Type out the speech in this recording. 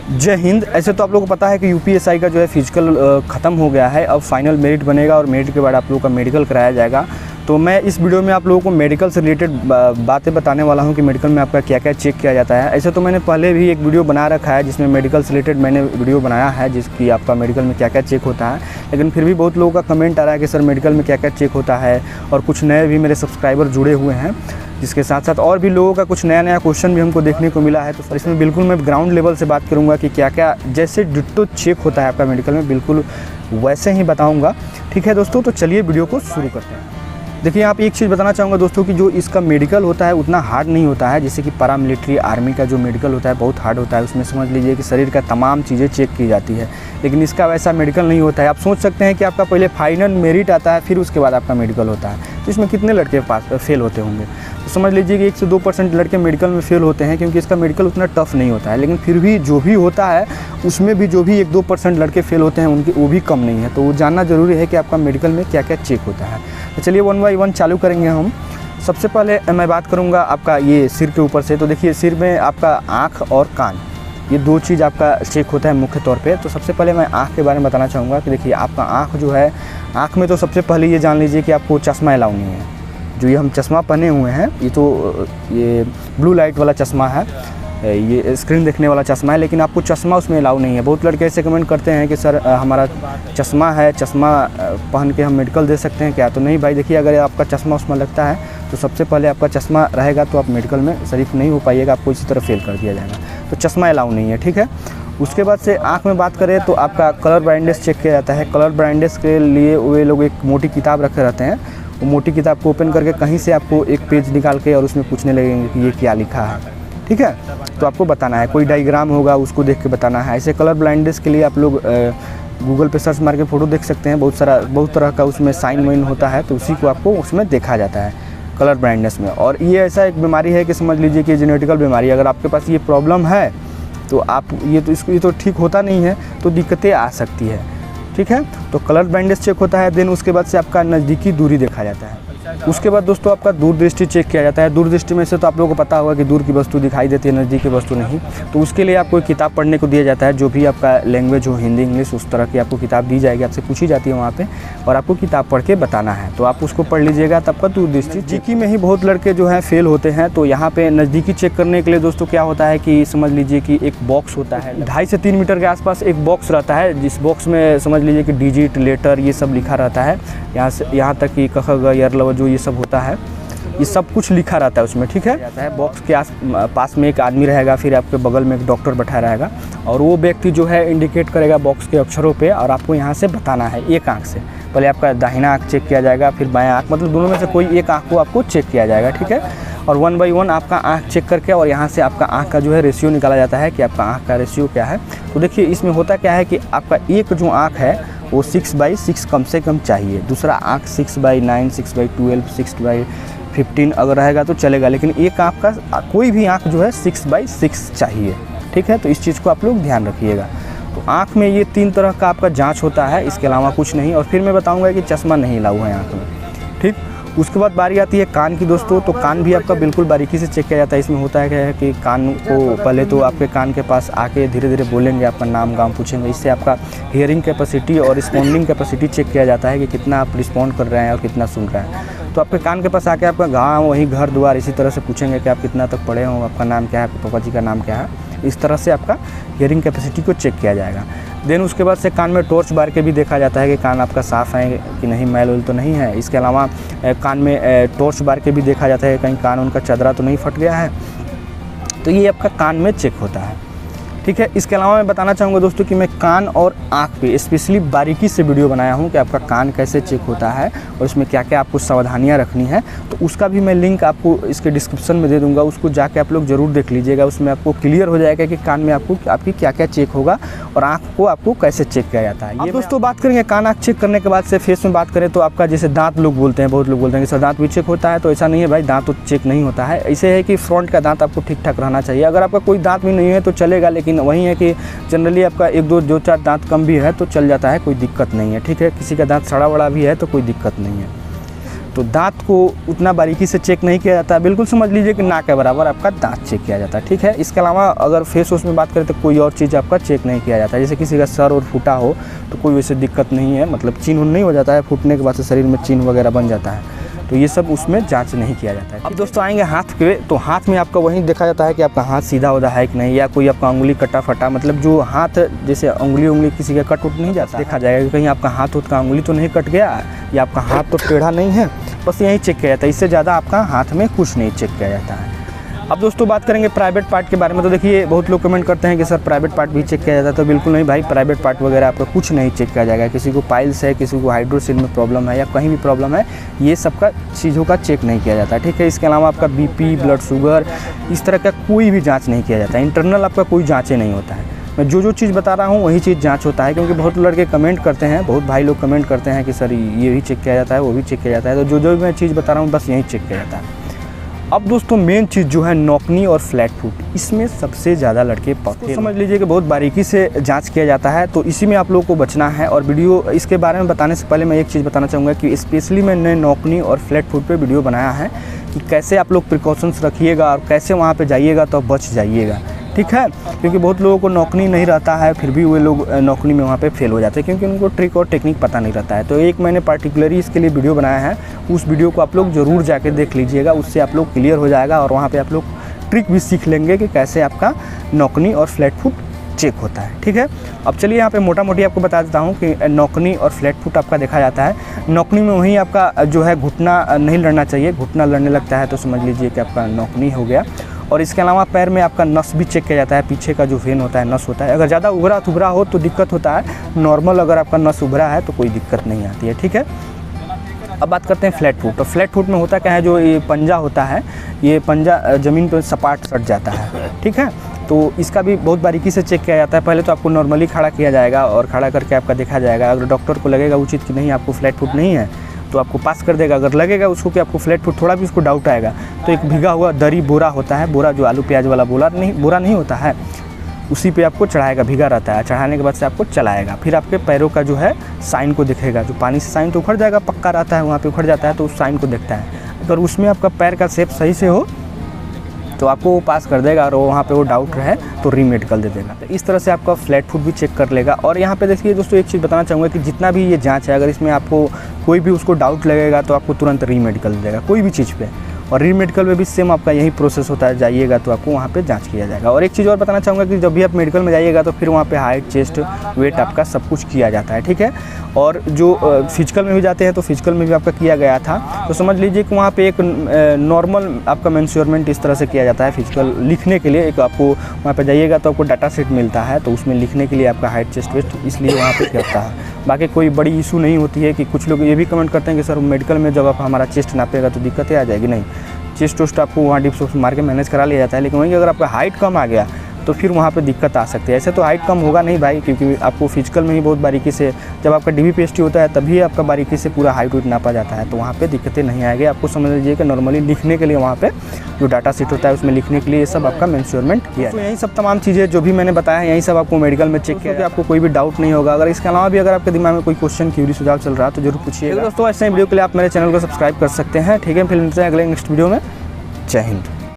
जय हिंद। ऐसे तो आप लोगों को पता है कि यूपीएसआई का जो है फिजिकल ख़त्म हो गया है। अब फाइनल मेरिट बनेगा और मेरिट के बाद आप लोगों का मेडिकल कराया जाएगा। तो मैं इस वीडियो में आप लोगों को मेडिकल से रिलेटेड बातें बताने वाला हूं कि मेडिकल में आपका क्या क्या चेक किया जाता है। ऐसे तो मैंने पहले भी एक वीडियो बना रखा है जिसमें मेडिकल से रिलेटेड मैंने वीडियो बनाया है जिसकी आपका मेडिकल में क्या क्या चेक होता है, लेकिन फिर भी बहुत लोगों का कमेंट आ रहा है कि सर मेडिकल में क्या क्या चेक होता है। और कुछ नए भी मेरे सब्सक्राइबर जुड़े हुए हैं, जिसके साथ साथ और भी लोगों का कुछ नया नया क्वेश्चन भी हमको देखने को मिला है। तो सर इसमें बिल्कुल मैं ग्राउंड लेवल से बात करूंगा कि क्या क्या जैसे डिट्टो चेक होता है आपका मेडिकल में, बिल्कुल वैसे ही बताऊंगा। ठीक है दोस्तों, तो चलिए वीडियो को शुरू करते हैं। देखिए, आप एक चीज़ बताना चाहूँगा दोस्तों कि जो इसका मेडिकल होता है उतना हार्ड नहीं होता है। जैसे कि पैरामिलिट्री आर्मी का जो मेडिकल होता है बहुत हार्ड होता है, उसमें समझ लीजिए कि शरीर का तमाम चीज़ें चेक की जाती है, लेकिन इसका वैसा मेडिकल नहीं होता है। आप सोच सकते हैं कि आपका पहले फाइनल मेरिट आता है, फिर उसके बाद आपका मेडिकल होता है। तो इसमें कितने लड़के पास फेल होते होंगे? तो समझ लीजिए कि 1 से 2% लड़के मेडिकल में फेल होते हैं, क्योंकि इसका मेडिकल उतना टफ नहीं होता है। लेकिन फिर भी जो भी होता है उसमें भी जो भी 1-2% लड़के फेल होते हैं उनके वो भी कम नहीं है। तो वो जानना ज़रूरी है कि आपका मेडिकल में क्या क्या चेक होता है। तो चलिए 1 बाय 1 चालू करेंगे हम। सबसे पहले मैं बात करूँगा आपका ये सिर के ऊपर से। तो देखिए, सिर में आपका आँख और कान, ये 2 चीज़ आपका चेक होता है मुख्य तौर पे। तो सबसे पहले मैं आँख के बारे में बताना चाहूँगा कि देखिए, आपका आँख जो है, आँख में तो सबसे पहले ये जान लीजिए कि आपको चश्मा अलाउ नहीं है। जो ये हम चश्मा पहने हुए हैं ये ब्लू लाइट वाला चश्मा है, ये स्क्रीन देखने वाला चश्मा है, लेकिन आपको चश्मा उसमें अलाउ नहीं है। बहुत लड़के ऐसे कमेंट करते हैं कि सर हमारा चश्मा है, चश्मा पहन के हम मेडिकल दे सकते हैं क्या? तो नहीं भाई, देखिए, अगर आपका चश्मा उसमें लगता है तो सबसे पहले आपका चश्मा रहेगा तो आप मेडिकल में शरीफ नहीं हो पाइएगा, आपको इसी तरह फेल कर दिया जाएगा। तो चश्मा अलाउ नहीं है, ठीक है। उसके बाद से आँख में बात करें तो आपका कलर ब्लाइंडनेस चेक किया जाता है। कलर ब्लाइंडनेस के लिए वे लोग एक मोटी किताब रखे रहते हैं, वो मोटी किताब को ओपन करके कहीं से आपको एक पेज निकाल के और उसमें पूछने लगेंगे कि ये क्या लिखा है, ठीक है। तो आपको बताना है, कोई डायग्राम होगा उसको देख के बताना है। ऐसे कलर ब्लाइंडनेस के लिए आप लोग गूगल पे सर्च मार के फ़ोटो देख सकते हैं, बहुत तरह का उसमें साइन वाइन होता है, तो उसी को आपको उसमें देखा जाता है कलर ब्लाइंडनेस में। और ये ऐसा एक बीमारी है कि समझ लीजिए कि जेनेटिकल बीमारी, अगर आपके पास ये प्रॉब्लम है तो आप ये तो ठीक होता नहीं है, तो दिक्कतें आ सकती है, ठीक है। तो कलर ब्लाइंडनेस चेक होता है। देन उसके बाद से आपका नज़दीकी दूरी देखा जाता है। उसके बाद दोस्तों आपका दूरदृष्टि चेक किया जाता है। दूरदृष्टि में से तो आप लोगों को पता होगा कि दूर की वस्तु दिखाई देती है, नज़दीक की वस्तु नहीं। तो उसके लिए आपको एक किताब पढ़ने को दिया जाता है, जो भी आपका लैंग्वेज हो, हिंदी इंग्लिश, उस तरह की आपको किताब दी जाएगी, आपसे पूछी जाती है वहाँ पे, और आपको किताब पढ़ के बताना है। तो आप उसको पढ़ लीजिएगा, तब का दूरदृष्टि। नज़दीकी में ही बहुत लड़के जो हैं फेल होते हैं। तो यहाँ पे नज़दीकी चेक करने के लिए दोस्तों क्या होता है कि समझ लीजिए कि एक बॉक्स होता है, 2.5 से 3 मीटर के आसपास एक बॉक्स रहता है, जिस बॉक्स में समझ लीजिए कि डिजिट, लेटर, ये सब लिखा रहता है। यहाँ तक कि क ख ग य ल जो ये सब होता है, ये सब कुछ लिखा रहता है उसमें, ठीक है। बॉक्स के पास में एक आदमी रहेगा, फिर आपके बगल में एक डॉक्टर बैठा रहेगा, और वो व्यक्ति जो है इंडिकेट करेगा बॉक्स के अक्षरों पे, और आपको यहाँ से बताना है एक आँख से। पहले आपका दाहिना आँख चेक किया जाएगा, फिर बायां आँख, मतलब दोनों में से कोई एक आँख को आपको चेक किया जाएगा, ठीक है। और 1 बाय 1 आपका आँख चेक करके और यहाँ से आपका आँख का जो है रेशियो निकाला जाता है कि आपका आँख का रेशियो क्या है। तो देखिए, इसमें होता क्या है कि आपका एक जो आँख है वो 6/6 कम से कम चाहिए। दूसरा आँख 6/9, 6/12, 6/15 अगर रहेगा तो चलेगा, लेकिन एक आँख का कोई भी आँख जो है 6/6 चाहिए, ठीक है। तो इस चीज़ को आप लोग ध्यान रखिएगा। तो आँख में ये 3 तरह का आपका जांच होता है, इसके अलावा कुछ नहीं। और फिर मैं बताऊंगा कि चश्मा नहीं अलाउ है आँख में, ठीक। उसके बाद बारी आती है कान की दोस्तों। तो कान भी आपका बिल्कुल बारीकी से चेक किया जाता है। इसमें होता है क्या है कि कान को पहले तो आपके कान के पास आके धीरे धीरे बोलेंगे, आपका नाम गाँव पूछेंगे। इससे आपका हियरिंग कैपेसिटी और रिस्पॉन्डिंग कैपेसिटी चेक किया जाता है कि कितना आप रिस्पॉन्ड कर रहे हैं और कितना सुन रहे हैं। तो आपके कान के पास आके आपका गाँव, वही घर द्वार, इसी तरह से पूछेंगे कि आप कितना तक पढ़े हो, आपका नाम क्या है, आपके पापा जी का नाम क्या है। इस तरह से आपका हियरिंग कैपेसिटी को चेक किया जाएगा। देन उसके बाद से कान में टॉर्च बार के भी देखा जाता है कि कान आपका साफ़ है कि नहीं, मैल वैल तो नहीं है। इसके अलावा कान में टॉर्च बार के भी देखा जाता है कहीं कान उनका चदरा तो नहीं फट गया है। तो ये आपका कान में चेक होता है, ठीक है। इसके अलावा मैं बताना चाहूँगा दोस्तों कि मैं कान और आँख पे स्पेशली बारीकी से वीडियो बनाया हूँ कि आपका कान कैसे चेक होता है और इसमें क्या क्या आपको सावधानियाँ रखनी है। तो उसका भी मैं लिंक आपको इसके डिस्क्रिप्शन में दे दूँगा, उसको जाके आप लोग ज़रूर देख लीजिएगा। उसमें आपको क्लियर हो जाएगा कि कान में आपकी क्या क्या चेक होगा और आँख को आपको कैसे चेक किया जाता है। ये दोस्तों बात करेंगे कान आँख चेक करने के बाद से फेस में बात करें तो आपका जैसे दाँत लोग बोलते हैं, बहुत लोग बोलते हैं कि सर दाँत भी चेक होता है। तो ऐसा नहीं है भाई, दाँत तो चेक नहीं होता है। ऐसे है कि फ्रंट का दाँत आपको ठीक ठाक रहना चाहिए। अगर आपका कोई दाँत भी नहीं है तो चलेगा, लेकिन वही है कि जनरली आपका 1-2-4 दांत कम भी है तो चल जाता है, कोई दिक्कत नहीं है, ठीक है। किसी का दांत सड़ा बड़ा भी है तो कोई दिक्कत नहीं है। तो दांत को उतना बारीकी से चेक नहीं किया जाता है। बिल्कुल समझ लीजिए कि नाक के बराबर आपका दांत चेक किया जाता है, ठीक है। इसके अलावा अगर फेस वॉश में बात करें तो कोई और चीज़ आपका चेक नहीं किया जाता है। जैसे किसी का सर और फूटा हो तो कोई वैसे दिक्कत नहीं है, मतलब चिन्ह नहीं हो जाता है, फूटने के बाद से शरीर में चिन्ह वगैरह बन जाता है, तो ये सब उसमें जांच नहीं किया जाता है। अब दोस्तों आएंगे हाथ पे, तो हाथ में आपका वही देखा जाता है कि आपका हाथ सीधा उधा है कि नहीं, या कोई आपका उंगली कटा फटा, मतलब जो हाथ जैसे उंगली किसी का कट उट नहीं जाता, देखा जाएगा कि कहीं आपका हाथ उठ का उंगली तो नहीं कट गया या आपका हाथ तो टेढ़ा नहीं है, बस यही चेक किया जाता है। इससे ज़्यादा आपका हाथ में कुछ नहीं चेक किया जाता है। अब दोस्तों बात करेंगे प्राइवेट पार्ट के बारे में। तो देखिए बहुत लोग कमेंट करते हैं कि सर प्राइवेट पार्ट भी चेक किया जाता है, तो बिल्कुल नहीं भाई, प्राइवेट पार्ट वगैरह आपका कुछ नहीं चेक किया जाएगा। किसी को पाइल्स है, किसी को हाइड्रोसिल में प्रॉब्लम है या कहीं भी प्रॉब्लम है, ये सब का चीज़ों का चेक नहीं किया जाता है, ठीक है। इसके अलावा आपका बीपी, ब्लड शुगर, इस तरह का कोई भी जाँच नहीं किया जाता है। इंटरनल आपका कोई जाँचें नहीं होता है। मैं जो चीज़ बता रहा हूँ वही चीज़ जांच होता है, क्योंकि बहुत लड़के कमेंट करते हैं, बहुत भाई लोग कमेंट करते हैं कि सर ये भी चेक किया जाता है, वो भी चेक किया जाता है। तो जो मैं चीज़ बता रहा हूँ बस यही चेक किया जाता है। अब दोस्तों मेन चीज़ जो है नौकनी और फ्लैट फुट, इसमें सबसे ज़्यादा लड़के पकड़े, समझ लीजिए कि बहुत बारीकी से जांच किया जाता है, तो इसी में आप लोगों को बचना है। और वीडियो इसके बारे में बताने से पहले मैं एक चीज़ बताना चाहूँगा कि स्पेशली मैंने नौकनी और फ्लैट फुट पे वीडियो बनाया है कि कैसे आप लोग प्रिकॉशंस रखिएगा और कैसे वहाँ पर जाइएगा तो बच जाइएगा, ठीक है। क्योंकि बहुत लोगों को नौकनी नहीं रहता है, फिर भी वे लोग नौकनी में वहाँ पे फेल हो जाते हैं, क्योंकि उनको ट्रिक और टेक्निक पता नहीं रहता है। तो एक मैंने पार्टिकुलरली इसके लिए वीडियो बनाया है, उस वीडियो को आप लोग ज़रूर जाके देख लीजिएगा, उससे आप लोग क्लियर हो जाएगा और वहाँ पे आप लोग ट्रिक भी सीख लेंगे कि कैसे आपका नौकनी और फ्लैट फुट चेक होता है, ठीक है। अब चलिए यहाँ पे मोटा मोटी आपको बता देता हूँ कि नौकनी और फ्लैट फुट आपका देखा जाता है। नौकनी में वहीं आपका जो है घुटना नहीं लड़ना चाहिए, घुटना लड़ने लगता है तो समझ लीजिए कि आपका नौकनी हो गया। और इसके अलावा पैर में आपका नस भी चेक किया जाता है, पीछे का जो वेन होता है, नस होता है। अगर ज़्यादा उभरा थुभरा हो तो दिक्कत होता है, नॉर्मल अगर आपका नस उभरा है तो कोई दिक्कत नहीं आती है, ठीक है। अब बात करते हैं फ्लैट फुट। तो फ्लैट फुट में होता क्या है, जो ये पंजा होता है, ये पंजा ज़मीन पर सपाट सट जाता है, ठीक है। तो इसका भी बहुत बारीकी से चेक किया जाता है। पहले तो आपको नॉर्मली खड़ा किया जाएगा और खड़ा करके आपका देखा जाएगा। अगर डॉक्टर को लगेगा उचित कि नहीं आपको फ्लैट फुट नहीं है तो आपको पास कर देगा। अगर लगेगा उसको कि आपको फ्लैट फुट, थोड़ा भी उसको डाउट आएगा, तो एक भीगा हुआ दरी बोरा होता है, बोरा जो आलू प्याज वाला बोरा नहीं होता है, उसी पे आपको चढ़ाएगा, भीगा रहता है। चढ़ाने के बाद से आपको चलाएगा, फिर आपके पैरों का जो है साइन को दिखेगा। जो पानी से साइन तो उखड़ जाएगा, पक्का रहता है, वहाँ पे उखड़ जाता है तो उस साइन को देखता है। अगर उसमें आपका पैर का शेप सही से हो तो आपको वो पास कर देगा, और वहाँ पे वो डाउट रहे तो रीमेडिकल दे देगा। तो इस तरह से आपका फ्लैट फुट भी चेक कर लेगा। और यहाँ पे देखिए दोस्तों एक चीज़ बताना चाहूँगा कि जितना भी ये जांच है, अगर इसमें आपको कोई भी उसको डाउट लगेगा तो आपको तुरंत रीमेडिकल दे देगा कोई भी चीज़ पे। और रीमेडिकल में भी सेम आपका यही प्रोसेस होता है, जाइएगा तो आपको वहाँ पे जांच किया जाएगा। और एक चीज़ और बताना चाहूँगा कि जब भी आप मेडिकल में जाइएगा तो फिर वहाँ पे हाइट, चेस्ट, वेट आपका सब कुछ किया जाता है, ठीक है। और जो फिजिकल में भी जाते हैं तो फिजिकल में भी आपका किया गया था, तो समझ लीजिए कि वहाँ पे एक नॉर्मल आपका मेंश्योरमेंट इस तरह से किया जाता है फिजिकल लिखने के लिए। एक आपको वहाँ पे जाइएगा तो आपको डाटा सेट मिलता है, तो उसमें लिखने के लिए आपका हाइट, चेस्ट, वेस्ट इसलिए वहाँ पे करता है। बाकी कोई बड़ी इशू नहीं होती है। कि कुछ लोग ये भी कमेंट करते हैं कि सर मेडिकल में जब आप हमारा चेस्ट नापेगा तो दिक्कतें आ जाएगी। नहीं, चेस्ट वेस्ट आपको वहाँ डिप्स मार के मैनेज करा लिया जाता है, लेकिन वहीं अगर आपका हाइट कम आ गया तो फिर वहाँ पे दिक्कत आ सकती है। ऐसे तो हाइट कम होगा नहीं भाई, क्योंकि आपको फिजिकल में ही बहुत बारीकी से, जब आपका DBPST होता है तभी आपका बारीकी से पूरा हाइट वेट नापा जाता है, तो वहाँ पे दिक्कतें नहीं आएगी। आपको समझ लीजिए कि नॉर्मली लिखने के लिए वहाँ पे जो डाटा शीट होता है उसमें लिखने के लिए ये सब आपका मेंश्योरमेंट किया है। तो यही सब तमाम चीज़ें जो भी मैंने बताया है, यही सब आपको मेडिकल में चेक किया कि आपको कोई भी डाउट नहीं होगा। अगर इसके अलावा भी अगर आपके दिमाग में कोई क्वेश्चन, क्यूरी, सुझाव चल रहा है तो जरूर पूछिएगा। दोस्तों ऐसे वीडियो के लिए आप मेरे चैनल को सब्सक्राइब कर सकते हैं, ठीक है। फिर मिलते हैं अगले नेक्स्ट वीडियो में। जय हिंद।